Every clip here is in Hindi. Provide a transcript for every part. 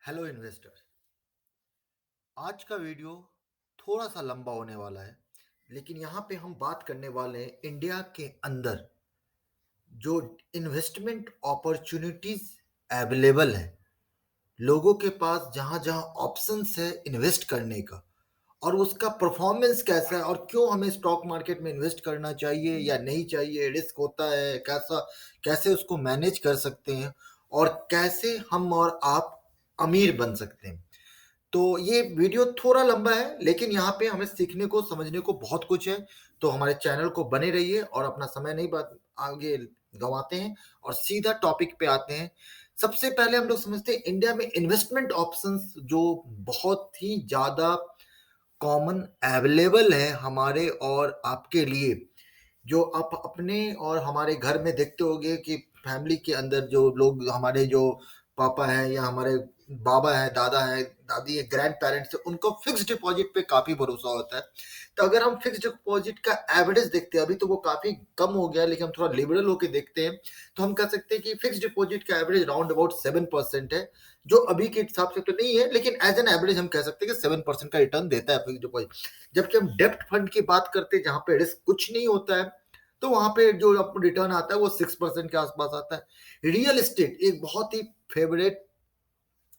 Hello investor. आज का वीडियो थोड़ा सा लंबा होने वाला है, लेकिन यहाँ पे हम बात करने वाले हैं इंडिया के अंदर जो इन्वेस्टमेंट अपॉर्चुनिटीज अवेलेबल है, लोगों के पास जहाँ जहाँ ऑप्शंस है इन्वेस्ट करने का, और उसका परफॉर्मेंस कैसा है, और क्यों हमें स्टॉक मार्केट में इन्वेस्ट करना चाहिए या नहीं चाहिए, रिस्क होता है कैसा, कैसे उसको मैनेज कर सकते हैं, और कैसे हम और आप अमीर बन सकते हैं। तो ये वीडियो थोड़ा लंबा है, लेकिन यहाँ पे हमें सीखने को समझने को बहुत कुछ है। तो हमारे चैनल को बने रहिए और अपना समय नहीं बात आगे गंवाते हैं और सीधा टॉपिक पे आते हैं। सबसे पहले हम लोग समझते हैं इंडिया में इन्वेस्टमेंट ऑप्शंस जो बहुत ही ज़्यादा कॉमन अवेलेबल है हमारे और आपके लिए, जो आप अपने और हमारे घर में देखते होंगे कि फैमिली के अंदर जो लोग, हमारे जो पापा हैं या हमारे बाबा हैं, दादा हैं, दादी है, ग्रैंड पेरेंट्स है, उनको फिक्स डिपॉजिट पे काफी भरोसा होता है। तो अगर हम फिक्स डिपॉजिट का एवरेज देखते हैं, अभी तो वो काफी कम हो गया है, लेकिन हम थोड़ा लिबरल होकर देखते हैं, तो हम कह सकते हैं कि फिक्स डिपॉजिट का एवरेज राउंड अबाउट 7% है, जो अभी के हिसाब से तो नहीं है, लेकिन एज एन एवरेज हम कह सकते हैं कि 7% का रिटर्न देता है फिक्स डिपॉजिट। जबकि हम डेप्ट फंड की बात करते हैं, जहां पे रिस्क कुछ नहीं होता है, तो वहां पे जो आपको रिटर्न आता है वो 6% के आसपास आता है। रियल एस्टेट एक बहुत ही फेवरेट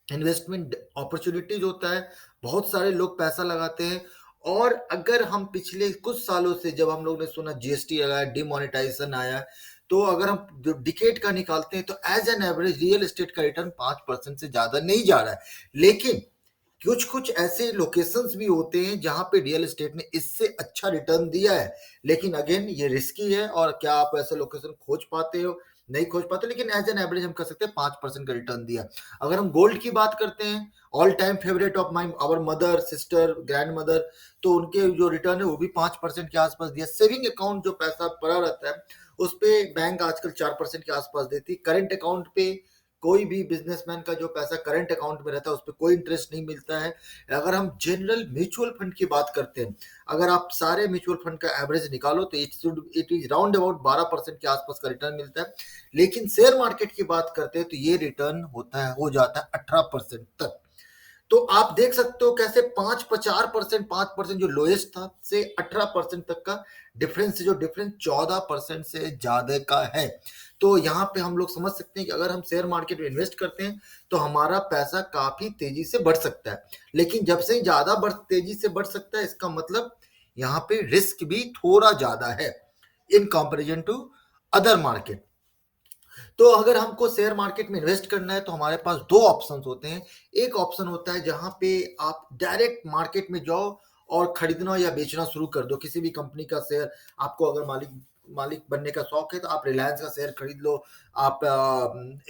इन्वेस्टमेंट अपॉर्चुनिटीज होता है, बहुत सारे लोग पैसा लगाते हैं। और अगर हम पिछले कुछ सालों से, जब हम लोग ने सुना जीएसटी आया, डिमोनेटाइजेशन आया, तो अगर हम जो डिकेट का निकालते हैं तो as an average real estate का रिटर्न 5% से ज्यादा नहीं जा रहा है। लेकिन कुछ कुछ ऐसे लोकेशंस भी होते हैं जहां पे रियल एस्टेट ने इससे अच्छा रिटर्न दिया है, लेकिन अगेन ये रिस्की है, और क्या आप ऐसे लोकेशन खोज पाते हो, नहीं खोज पाते, लेकिन एज एन एवरेज हम कह सकते हैं 5% का रिटर्न दिया। अगर हम गोल्ड की बात करते हैं, all time favourite of my our mother, sister, grandmother, तो उनके जो रिटर्न है वो भी 5% के आसपास दिया। सेविंग अकाउंट जो पैसा पड़ा रहता है उस पे बैंक आजकल 4% के आसपास देती है। करंट अकाउंट पे कोई भी बिजनेसमैन का जो पैसा करंट अकाउंट में रहता है उस पर कोई इंटरेस्ट नहीं मिलता है। अगर हम जनरल म्यूचुअल फंड की बात करते हैं, अगर आप सारे म्यूचुअल फंड का एवरेज निकालो तो इट इज राउंड अबाउट 12% के आसपास का रिटर्न मिलता है। लेकिन शेयर मार्केट की बात करते हैं तो ये रिटर्न होता है, हो जाता है 18% तक। तो आप देख सकते हो कैसे 5% जो लोएस्ट था से 18% तक का डिफरेंस, जो डिफरेंस 14% से ज्यादा का है। तो यहाँ पे हम लोग समझ सकते हैं कि अगर हम शेयर मार्केट में इन्वेस्ट करते हैं तो हमारा पैसा काफी तेजी से बढ़ सकता है। लेकिन जब से ज्यादा तेजी से बढ़ सकता है, इसका मतलब यहाँ पे रिस्क भी थोड़ा ज्यादा है in comparison to other market. तो अगर हमको शेयर मार्केट में इन्वेस्ट करना है तो हमारे पास दो ऑप्शंस होते हैं। एक ऑप्शन होता है जहां पे आप डायरेक्ट मार्केट में जाओ और खरीदना या बेचना शुरू कर दो किसी भी कंपनी का शेयर। आपको अगर मालिक मालिक बनने का शौक है तो आप रिलायंस का शेयर खरीद लो, आप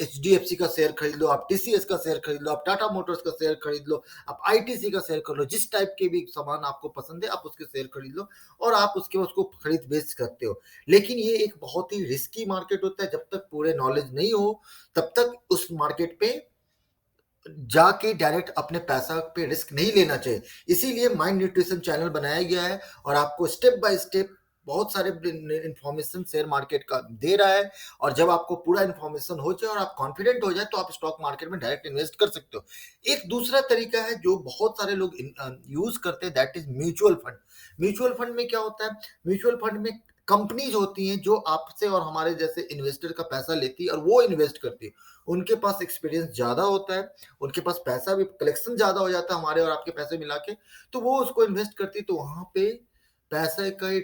एचडीएफसी का शेयर खरीद लो, आप टीसीएस का शेयर खरीद लो, आप टाटा मोटर्स का शेयर खरीद लो, आप आईटीसी का शेयर कर लो। जिस टाइप के भी सामान आपको पसंद है आप उसके शेयर खरीद लो और आप उसको खरीद बेच करते हो। लेकिन ये एक बहुत ही रिस्की मार्केट होता है, जब तक पूरे नॉलेज नहीं हो तब तक उस मार्केट पे जाके डायरेक्ट अपने पैसा पे रिस्क नहीं लेना चाहिए। इसीलिए माइंड न्यूट्रिशन चैनल बनाया गया है और आपको स्टेप बाय स्टेप बहुत सारे इंफॉर्मेशन शेयर मार्केट का दे रहा है। और जब आपको पूरा इंफॉर्मेशन हो जाए और आप कॉन्फिडेंट हो जाए तो आप स्टॉक मार्केट में डायरेक्ट इन्वेस्ट कर सकते हो। एक दूसरा तरीका है जो बहुत सारे लोग यूज करते हैं, that is mutual fund. Mutual fund में क्या होता है, म्यूचुअल फंड में कंपनीज होती हैं जो आपसे और हमारे जैसे इन्वेस्टर का पैसा लेती है और वो इन्वेस्ट करती है। उनके पास एक्सपीरियंस ज्यादा होता है, उनके पास पैसा भी कलेक्शन ज्यादा हो जाता है हमारे और आपके पैसे मिला के, तो वो उसको इन्वेस्ट करती है। तो वहां पे पैसे का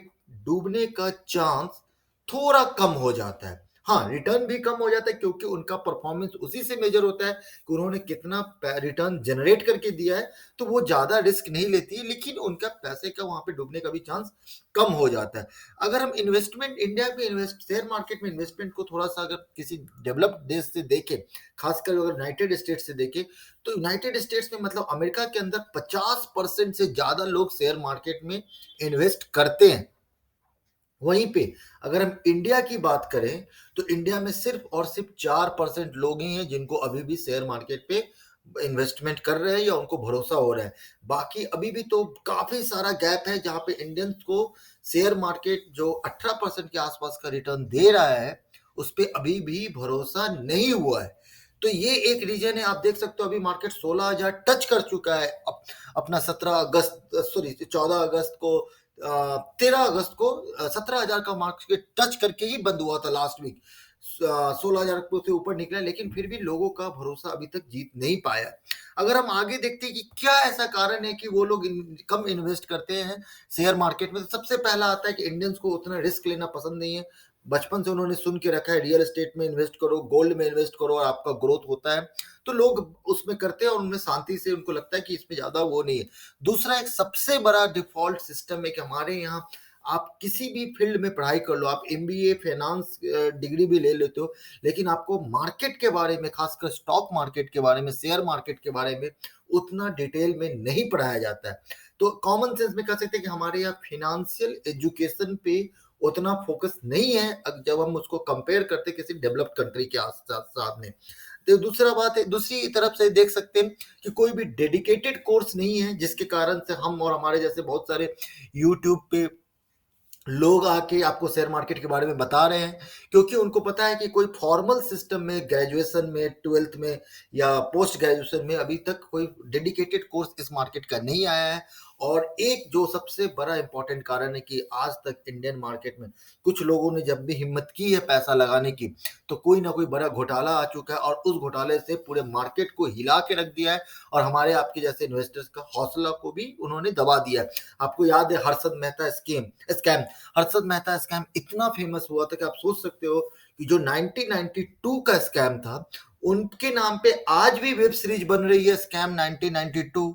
डूबने का चांस थोड़ा कम हो जाता है। हाँ, रिटर्न भी कम हो जाता है क्योंकि उनका परफॉर्मेंस उसी से मेजर होता है कि उन्होंने कितना रिटर्न जनरेट करके दिया है। तो वो ज्यादा रिस्क नहीं लेती है, लेकिन उनका पैसे का वहां पे डूबने का भी चांस कम हो जाता है। अगर हम इन्वेस्टमेंट इंडिया में इन्वेस्ट शेयर मार्केट में इन्वेस्टमेंट को थोड़ा सा अगर किसी डेवलप्ड देश से देखें, खासकर अगर यूनाइटेड स्टेट्स से देखें, तो यूनाइटेड स्टेट्स में मतलब अमेरिका के अंदर 50% से ज्यादा लोग शेयर मार्केट में इन्वेस्ट करते हैं। वहीं पे अगर हम इंडिया की बात करें तो इंडिया में सिर्फ और सिर्फ 4% लोग ही हैं जिनको अभी भी शेयर मार्केट पे इन्वेस्टमेंट कर रहे हैं या उनको भरोसा हो रहा है। बाकी अभी भी तो काफी सारा गैप है जहां पे इंडियंस को शेयर मार्केट जो 18% के आसपास का रिटर्न दे रहा है उस पे अभी भी भरोसा नहीं हुआ है। तो ये एक रीजन है। आप देख सकते हो अभी मार्केट 16,000 टच कर चुका है अपना 14 अगस्त को 13 अगस्त को 17,000 का मार्केट टच करके ही बंद हुआ था लास्ट वीक। 16,000 से ऊपर निकला, लेकिन फिर भी लोगों का भरोसा अभी तक जीत नहीं पाया। अगर हम आगे देखते हैं कि क्या ऐसा कारण है कि वो लोग कम इन्वेस्ट करते हैं शेयर मार्केट में, तो सबसे पहला आता है कि इंडियंस को उतना रिस्क लेना पसंद नहीं है। बचपन से उन्होंने सुन के रखा है रियल एस्टेट में इन्वेस्ट करो, गोल्ड में इन्वेस्ट करो और आपका ग्रोथ होता है, तो लोग उसमें करते हैं और उनमें शांति से उनको लगता है कि इसमें ज्यादा वो नहीं है। दूसरा एक सबसे बड़ा डिफॉल्ट सिस्टम है कि हमारे यहाँ आप किसी भी फील्ड में पढ़ाई कर लो, आप एमबीए फाइनेंस डिग्री भी ले लेते हो, लेकिन आपको मार्केट के बारे में, खासकर स्टॉक मार्केट के बारे में, शेयर मार्केट के बारे में उतना डिटेल में नहीं पढ़ाया जाता है। तो कॉमन सेंस में कह सकते हैं कि हमारे यहाँ फिनेंशियल एजुकेशन पे उतना फोकस नहीं है जब हम उसको कंपेयर करते किसी डेवलप्ड कंट्री के साथ में। तो दूसरा बात है, दूसरी तरफ से देख सकते हैं कि कोई भी डेडिकेटेड कोर्स नहीं है, जिसके कारण से हम और हमारे जैसे बहुत सारे यूट्यूब पे लोग आके आपको शेयर मार्केट के बारे में बता रहे हैं, क्योंकि उनको पता है कि कोई फॉर्मल सिस्टम में ग्रेजुएशन में, ट्वेल्थ में या पोस्ट ग्रेजुएशन में अभी तक कोई डेडिकेटेड कोर्स इस मार्केट का नहीं आया है। और एक जो सबसे बड़ा इंपॉर्टेंट कारण है कि आज तक इंडियन मार्केट में कुछ लोगों ने जब भी हिम्मत की है पैसा लगाने की, तो कोई ना कोई बड़ा घोटाला आ चुका है और उस घोटाले से पूरे मार्केट को हिला के रख दिया है और हमारे आपके जैसे इन्वेस्टर्स का हौसला को भी उन्होंने दबा दिया है। आपको याद है हर्षद मेहता स्कैम। हर्षद मेहता स्कैम इतना फेमस हुआ था कि आप सोच सकते हो कि जो 1992 का स्कैम था, उनके नाम पे आज भी वेब सीरीज बन रही है, स्कैम 1992।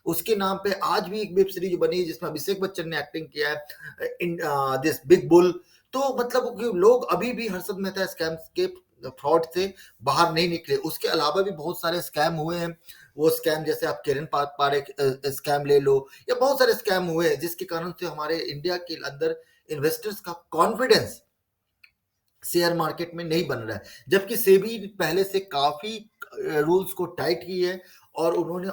उसके नाम पे आज भी एक वेब सीरीज बनी है जिसमें अभिषेक बच्चन ने एक्टिंग किया है, इन दिस बिग बुल। तो मतलब कि लोग अभी भी हर्षद मेहता स्कैम के फ्रॉड से बाहर नहीं निकले। उसके अलावा भी बहुत सारे स्कैम हुए हैं। वो स्कैम जैसे आप किरण पारेख स्कैम ले लो, या बहुत सारे स्कैम हुए हैं जिसके कारण से हमारे इंडिया के अंदर इन्वेस्टर्स का कॉन्फिडेंस शेयर मार्केट में नहीं बन रहा है, जबकि सेबी पहले से काफी रूल्स को टाइट की है और उन्होंने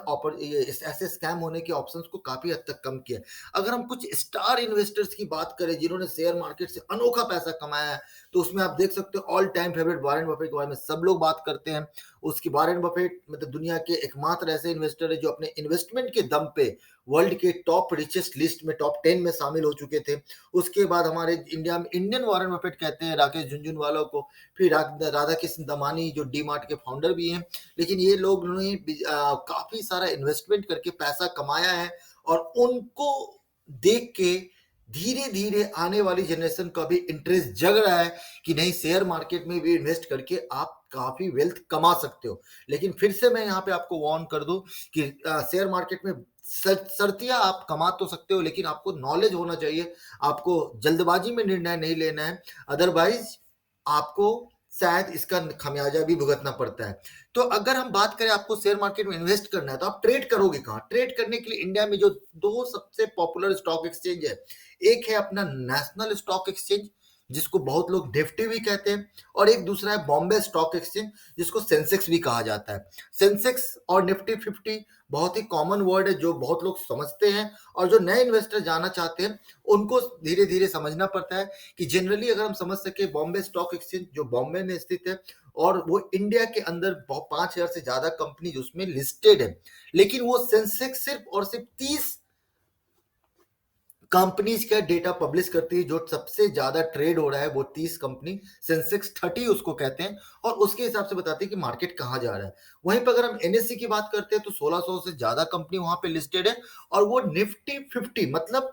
ऐसे स्कैम होने के ऑप्शंस को काफी हद तक कम किया है। अगर हम कुछ स्टार इन्वेस्टर्स की बात करें जिन्होंने शेयर मार्केट से अनोखा पैसा कमाया है, तो उसमें आप देख सकते हो all time favourite Warren Buffett के बारे में सब लोग बात करते हैं। उसकी वॉरेन बफेट मतलब दुनिया के एकमात्र ऐसे इन्वेस्टर है जो अपने इन्वेस्टमेंट के दम पे वर्ल्ड के टॉप रिचेस्ट लिस्ट में टॉप 10 में शामिल हो चुके थे। उसके बाद हमारे इंडिया में इंडियन वॉरेन बफेट कहते हैं राकेश झुनझुनवाला को, फिर राधा कृष्ण दमानी जो डी मार्ट के फाउंडर भी हैं। लेकिन ये लोग ने काफी सारा इन्वेस्टमेंट करके पैसा कमाया है और उनको देख के धीरे धीरे आने वाली जनरेशन का भी इंटरेस्ट जग रहा है कि नहीं, शेयर मार्केट में भी इन्वेस्ट करके आप काफी वेल्थ कमा सकते हो। लेकिन फिर से मैं यहाँ पे आपको वार्न कर दूं कि शेयर मार्केट में सर्तियां आप कमा तो सकते हो, लेकिन आपको नॉलेज होना चाहिए। आपको जल्दबाजी में निर्णय नहीं लेना है, अदरवाइज आपको शायद इसका खमियाजा भी भुगतना पड़ता है। तो अगर हम बात करें आपको शेयर मार्केट में इन्वेस्ट करना है तो आप ट्रेड करोगे कहाँ? ट्रेड करने के लिए इंडिया में जो दो सबसे पॉपुलर स्टॉक एक्सचेंज है, एक है अपना नेशनल स्टॉक एक्सचेंज जिसको बहुत लोग निफ्टी भी कहते हैं, और एक दूसरा है बॉम्बे स्टॉक एक्सचेंज जिसको सेंसेक्स भी कहा जाता है। सेंसेक्स और निफ्टी 50 बहुत ही कॉमन वर्ड है जो बहुत लोग समझते हैं, और जो नए इन्वेस्टर जाना चाहते हैं उनको धीरे धीरे समझना पड़ता है कि जनरली अगर हम समझ सके, बॉम्बे स्टॉक एक्सचेंज जो बॉम्बे में स्थित है और वो इंडिया के अंदर 5,000 से ज्यादा कंपनी उसमें लिस्टेड है, लेकिन वो सेंसेक्स सिर्फ और सिर्फ 30 कंपनीज का डेटा पब्लिश करती है। जो सबसे ज्यादा ट्रेड हो रहा है वो 30 कंपनी, सेंसेक्स 30 उसको कहते हैं, और उसके हिसाब से बताते हैं कि मार्केट कहाँ जा रहा है। वहीं पर अगर हम एनएससी की बात करते हैं तो 1600 से ज्यादा कंपनी वहां पे लिस्टेड है, और वो निफ्टी 50 मतलब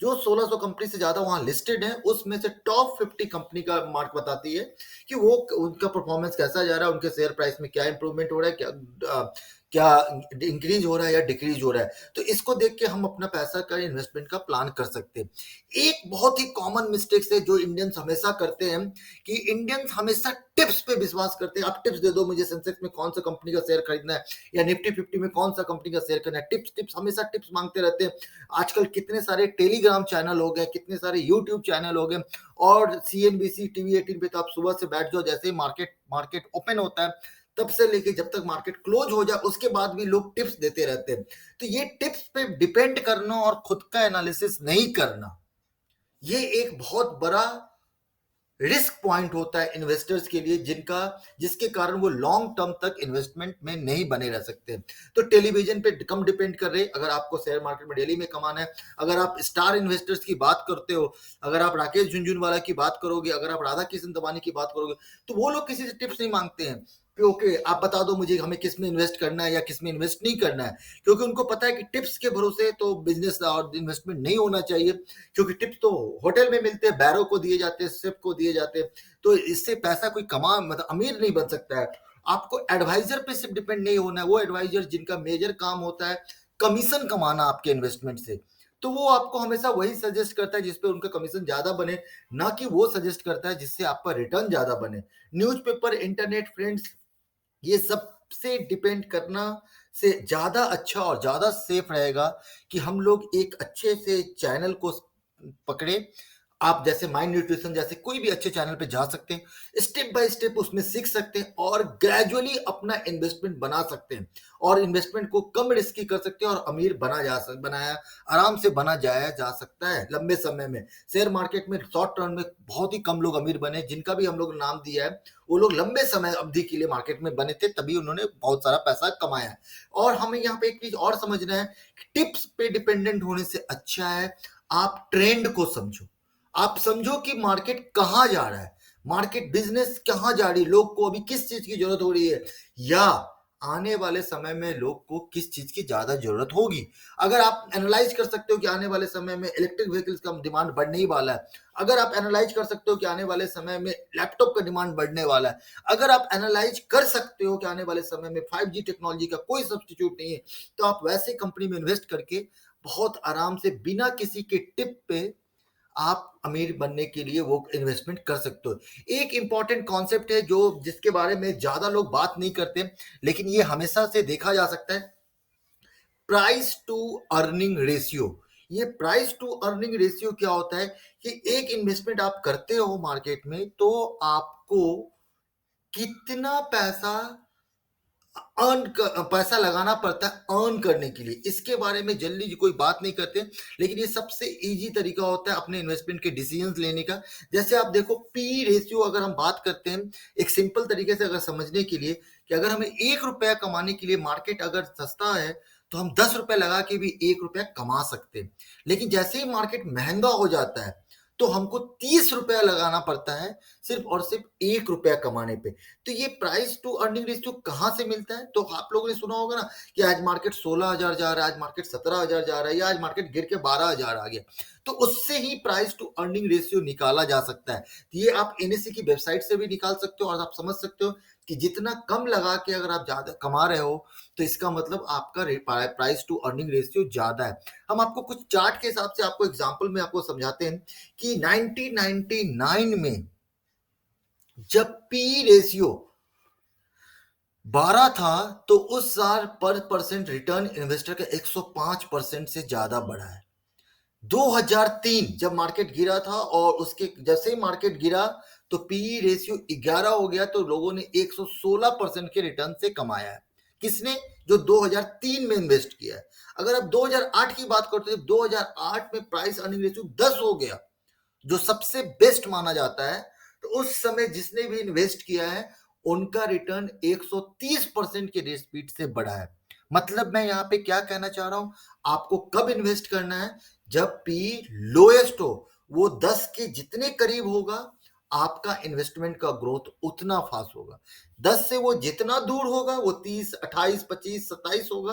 जो 1600 कंपनी से ज्यादा वहां लिस्टेड है उसमें से टॉप 50 कंपनी का मार्क बताती है कि वो उनका परफॉर्मेंस कैसा जा रहा है, उनके शेयर प्राइस में क्या इंप्रूवमेंट हो रहा है, क्या इंक्रीज हो रहा है या डिक्रीज हो रहा है। तो इसको देख के हम अपना पैसा का इन्वेस्टमेंट का प्लान कर सकते हैं। एक बहुत ही कॉमन मिस्टेक है जो इंडियंस हमेशा करते हैं कि इंडियंस हमेशा टिप्स पे विश्वास करते हैं। आप टिप्स दे दो मुझे, सेंसेक्स में कौन सा कंपनी का शेयर खरीदना है या निफ्टी 50 में कौन सा कंपनी का शेयर करना है, टिप्स टिप्स हमेशा टिप्स मांगते रहते हैं। आजकल कितने सारे टेलीग्राम चैनल हो गए, कितने सारे यूट्यूब चैनल हो गए, और सीएनबीसी टीवी 18 पे तो आप सुबह से बैठ जाओ, जैसे ही मार्केट मार्केट ओपन होता है तब से लेके जब तक मार्केट क्लोज हो जाए उसके बाद भी लोग टिप्स देते रहते हैं। तो ये टिप्स पे डिपेंड करना और खुद का एनालिसिस नहीं करना, ये एक बहुत बड़ा रिस्क पॉइंट होता है इन्वेस्टर्स के लिए, जिसके कारण वो लॉन्ग टर्म तक इन्वेस्टमेंट में नहीं बने रह सकते। तो टेलीविजन पे कम डिपेंड कर रहे, अगर आपको शेयर मार्केट में डेली में कमाना है, अगर आप स्टार इन्वेस्टर्स की बात करते हो, अगर आप राकेश झुनझुनवाला की बात करोगे, अगर आप राधा किशन दवानी की बात करोगे, तो वो लोग किसी से टिप्स नहीं मांगते हैं कि ओके आप बता दो मुझे हमें किस में इन्वेस्ट करना है या किस में इन्वेस्ट नहीं करना है, क्योंकि उनको पता है कि टिप्स के भरोसे तो बिजनेस और इन्वेस्टमेंट नहीं होना चाहिए, क्योंकि टिप्स तो होटल में मिलते हैं, बैरों को दिए जाते हैं, सिप को दिए जाते हैं, तो इससे पैसा कोई कमा मतलब अमीर नहीं बन सकता है। आपको एडवाइजर पे सिर्फ डिपेंड नहीं होना है, वो एडवाइजर जिनका मेजर काम होता है कमीशन कमाना आपके इन्वेस्टमेंट से, तो वो आपको हमेशा वही सजेस्ट करता है जिसपे उनका कमीशन ज्यादा बने, ना कि वो सजेस्ट करता है जिससे आपका रिटर्न ज्यादा बने। न्यूज़पेपर, इंटरनेट, फ्रेंड्स, ये सबसे डिपेंड करना से ज़्यादा अच्छा और ज़्यादा सेफ रहेगा कि हम लोग एक अच्छे से चैनल को पकड़े। आप जैसे माइंड न्यूट्रिशन जैसे कोई भी अच्छे चैनल पे जा सकते हैं, स्टेप बाय स्टेप उसमें सीख सकते हैं और ग्रेजुअली अपना इन्वेस्टमेंट बना सकते हैं, और इन्वेस्टमेंट को कम रिस्की कर सकते हैं और अमीर बनाया आराम से बना जाया जा सकता है लंबे समय में। शेयर मार्केट में शॉर्ट टर्म में बहुत ही कम लोग अमीर बने, जिनका भी हम लोग नाम दिया है वो लोग लंबे समय अवधि के लिए मार्केट में बने थे, तभी उन्होंने बहुत सारा पैसा कमाया है। और हमें यहाँ पे एक चीज और समझना है कि टिप्स पे डिपेंडेंट होने से अच्छा है आप ट्रेंड को समझो। आप समझो कि मार्केट कहाँ जा रहा है, मार्केट बिजनेस कहाँ जा रही है, लोग को अभी किस चीज की जरूरत हो रही है, या आने वाले समय में लोग को किस चीज की ज्यादा जरूरत होगी। अगर आप एनालाइज कर सकते हो कि आने वाले समय में इलेक्ट्रिक व्हीकल्स का डिमांड बढ़ने ही वाला है, अगर आप एनालाइज कर सकते हो कि आने वाले समय में लैपटॉप का डिमांड बढ़ने वाला है, अगर आप एनालाइज कर सकते हो कि आने वाले समय में 5G टेक्नोलॉजी का कोई सब्स्टिट्यूट नहीं है, तो आप वैसे कंपनी में इन्वेस्ट करके बहुत आराम से बिना किसी के टिप पे आप अमीर बनने के लिए वो इन्वेस्टमेंट कर सकते हो। एक इंपॉर्टेंट कॉन्सेप्ट है जो जिसके बारे में ज्यादा लोग बात नहीं करते, लेकिन ये हमेशा से देखा जा सकता है, प्राइस टू अर्निंग रेशियो। ये प्राइस टू अर्निंग रेशियो क्या होता है कि एक इन्वेस्टमेंट आप करते हो मार्केट में तो आपको कितना पैसा लगाना पड़ता है अर्न करने के लिए, इसके बारे में जल्दी कोई बात नहीं करते, लेकिन ये सबसे इजी तरीका होता है अपने इन्वेस्टमेंट के डिसीजंस लेने का। जैसे आप देखो पी रेशियो, अगर हम बात करते हैं एक सिंपल तरीके से अगर समझने के लिए, कि अगर हमें 1 रुपया कमाने के लिए मार्केट अगर सस्ता है तो हम 10 रुपए लगा के भी 1 रुपया कमा सकते हैं, लेकिन जैसे ही मार्केट महंगा हो जाता है तो हमको 30 रुपया लगाना पड़ता है सिर्फ और सिर्फ 1 रुपया कमाने पे। तो ये प्राइस टू अर्निंग रेशियो कहाँ से मिलता है, तो आप लोगों ने सुना होगा ना कि आज मार्केट 16,000 जा रहा है, आज मार्केट 17,000 जा रहा है, या आज मार्केट गिर के 12,000 आ गया, तो उससे ही प्राइस टू अर्निंग रेशियो निकाला जा सकता है। तो ये आप एनएससी की वेबसाइट से भी निकाल सकते हो और आप समझ सकते हो कि जितना कम लगा के अगर आप ज्यादा कमा रहे हो तो इसका मतलब आपका प्राइस टू अर्निंग रेशियो ज्यादा है। हम आपको कुछ चार्ट के हिसाब से आपको एग्जांपल में आपको समझाते हैं कि 1999 में जब पी रेशियो 12 था तो उस साल पर परसेंट रिटर्न इन्वेस्टर का 105% से ज्यादा बढ़ा है। 2003 जब मार्केट गिरा था और उसके जैसे ही मार्केट गिरा तो पी रेशियो 11 हो गया, तो लोगों ने 116% के रिटर्न से कमाया है। किसने? जो 2003 में इन्वेस्ट किया है। अगर आप 2008 की बात करते हैं, 2008 में प्राइस अर्निंग रेशियो 10 हो गया, जो सबसे बेस्ट माना जाता है, तो उस समय जिसने भी इन्वेस्ट किया है उनका रिटर्न 130% के रेट स्पीड से बढ़ा है। मतलब मैं यहाँ पे क्या कहना चाह रहा हूं, आपको कब इन्वेस्ट करना है, जब पी लोएस्ट हो, वो 10 के जितने करीब होगा आपका इन्वेस्टमेंट का ग्रोथ उतना फास्ट होगा। 10 से वो जितना दूर होगा वो 30, 28, 25, 27 होगा,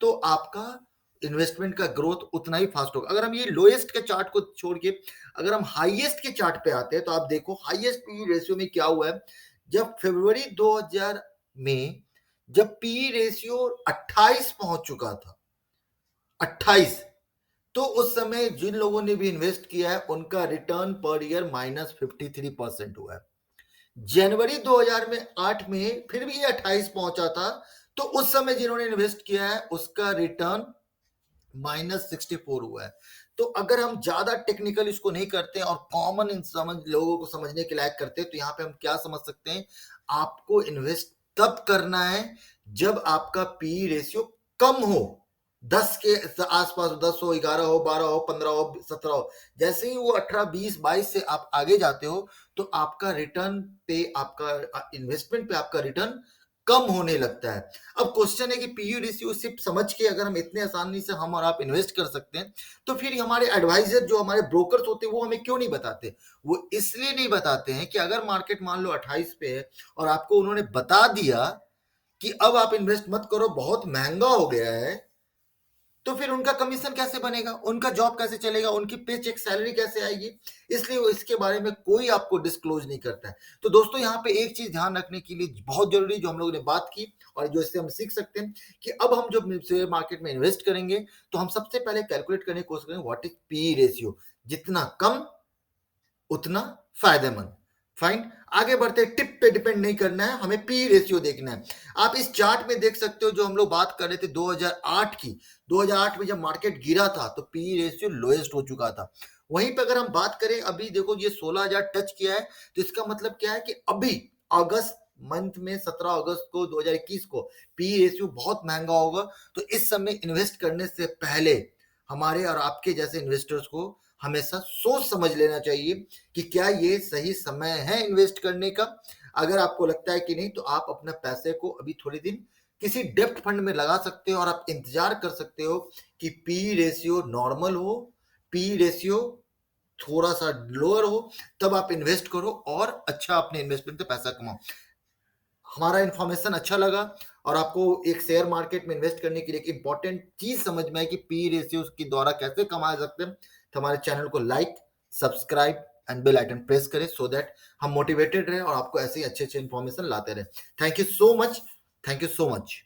तो आपका इन्वेस्टमेंट का ग्रोथ उतना ही फास्ट होगा। अगर हम ये लोएस्ट के चार्ट को छोड़ के अगर हम हाईएस्ट के चार्ट पे आते हैं तो आप देखो हाईएस्ट पी रेशियो में क्या हुआ है। जब फरवरी 2000 में जब पी रेशियो 28 पहुंच चुका था, 28, तो उस समय जिन लोगों ने भी इन्वेस्ट किया है उनका रिटर्न पर ईयर -53% हुआ है। जनवरी 2008 में फिर भी ये 28 पहुंचा था, तो उस समय जिन्होंने इन्वेस्ट किया है उसका रिटर्न -64 हुआ है। तो अगर हम ज्यादा टेक्निकल इसको नहीं करते और कॉमन समझ लोगों को समझने के लायक करते हैं, तो यहाँ पे हम क्या समझ सकते हैं, आपको इन्वेस्ट तब करना है जब आपका पी रेशियो कम हो, 10 के आसपास, 10 हो, 11 हो, 12 हो, 15 हो, 17 हो, जैसे ही वो 18, 20, 22 से आप आगे जाते हो तो आपका रिटर्न पे, आपका इन्वेस्टमेंट पे आपका रिटर्न कम होने लगता है। अब क्वेश्चन है कि पीयू रेशियो सिर्फ समझ के अगर हम इतने आसानी से हम और आप इन्वेस्ट कर सकते हैं, तो फिर हमारे एडवाइजर जो हमारे ब्रोकर्स होते हैं वो हमें क्यों नहीं बताते? वो इसलिए नहीं बताते हैं कि अगर मार्केट मान लो 28 पे है और आपको उन्होंने बता दिया कि अब आप इन्वेस्ट मत करो, बहुत महंगा हो गया है, तो फिर उनका कमीशन कैसे बनेगा, उनका जॉब कैसे चलेगा, उनकी पे चेक सैलरी कैसे आएगी? इसलिए वो इसके बारे में कोई आपको डिस्क्लोज नहीं करता है। तो दोस्तों यहाँ पे एक चीज ध्यान रखने के लिए बहुत जरूरी, जो हम लोगों ने बात की और जो इससे हम सीख सकते हैं, कि अब हम जब शेयर मार्केट में इन्वेस्ट करेंगे तो हम सबसे पहले कैलकुलेट करने की कोशिश करेंगे व्हाट इज पी रेशियो, जितना कम उतना फायदेमंद। फाइन, आगे बढ़ते, टिप पे डिपेंड नहीं करना है, हमें पी रेशियो देखना है। आप इस चार्ट में देख सकते हो, जो हम लोग बात कर रहे थे 2008 की, 2008 में जब मार्केट गिरा था तो पी रेशियो लोएस्ट हो चुका था। वहीं पे अगर हम बात करें, अभी देखो ये 16,000 टच किया है, तो इसका मतलब क्या है कि अभी अगस्त मंथ में 17 अगस्त को 2021 को पी रेशियो बहुत महंगा होगा। तो इस समय इन्वेस्ट करने से पहले हमारे और आपके जैसे इन्वेस्टर्स को हमेशा सोच समझ लेना चाहिए कि क्या ये सही समय है इन्वेस्ट करने का। अगर आपको लगता है कि नहीं, तो आप अपने पैसे को अभी थोड़े दिन किसी डेप्ट फंड में लगा सकते हो और आप इंतजार कर सकते हो कि पी रेशियो नॉर्मल हो, पी रेशियो थोड़ा सा लोअर हो, तब आप इन्वेस्ट करो और अच्छा अपने इन्वेस्टमेंट से पैसा कमाओ। हमारा इन्फॉर्मेशन अच्छा लगा और आपको एक शेयर मार्केट में इन्वेस्ट करने के लिए एक इंपॉर्टेंट चीज समझ में है कि पी रेशियो के द्वारा कैसे कमा सकते हैं, तो हमारे चैनल को like, subscribe and bell icon press करें, सो दैट हम मोटिवेटेड रहे और आपको ऐसे ही अच्छे अच्छे इन्फॉर्मेशन लाते रहे। Thank you so much, thank you so much.